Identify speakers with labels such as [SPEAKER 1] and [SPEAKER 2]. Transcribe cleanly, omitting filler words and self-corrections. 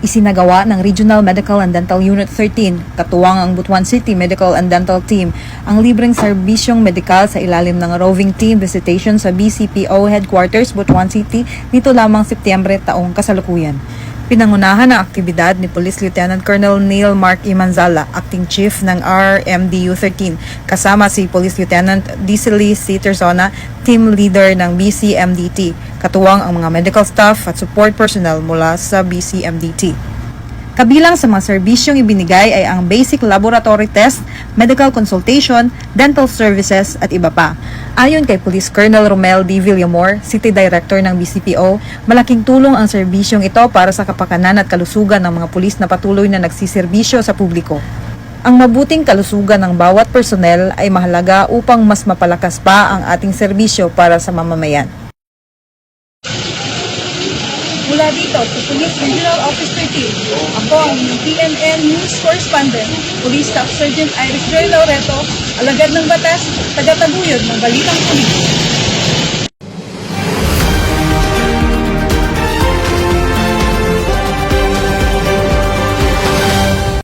[SPEAKER 1] Isinagawa ng Regional Medical and Dental Unit 13, katuwang ang Butuan City Medical and Dental Team, ang libreng serbisyong medikal sa ilalim ng roving team visitation sa BCPO Headquarters, Butuan City, nito lamang Setyembre taong kasalukuyan. Pinangunahan ang aktibidad ni Police Lieutenant Colonel Neil Mark Imanzala, Acting Chief ng RMDU 13, kasama si Police Lieutenant Dicely C. Tersona, Team Leader ng BCMDT, katuwang ang mga medical staff at support personnel mula sa BCMDT. Kabilang sa mga serbisyong ibinigay ay ang basic laboratory test, medical consultation, dental services at iba pa. Ayon kay Police Colonel Romel D. Villamor, City Director ng BCPO, malaking tulong ang serbisyong ito para sa kapakanan at kalusugan ng mga pulis na patuloy na nagsiserbisyo sa publiko. Ang mabuting kalusugan ng bawat personnel ay mahalaga upang mas mapalakas pa ang ating serbisyo para sa mamamayan.
[SPEAKER 2] Mula dito sa Police Regional Office 13, ako ang inyong PNN News Correspondent, Police Staff Sergeant Iris Joy Laureto, alagad ng batas, taga-taguyod ng Balitang Pulis.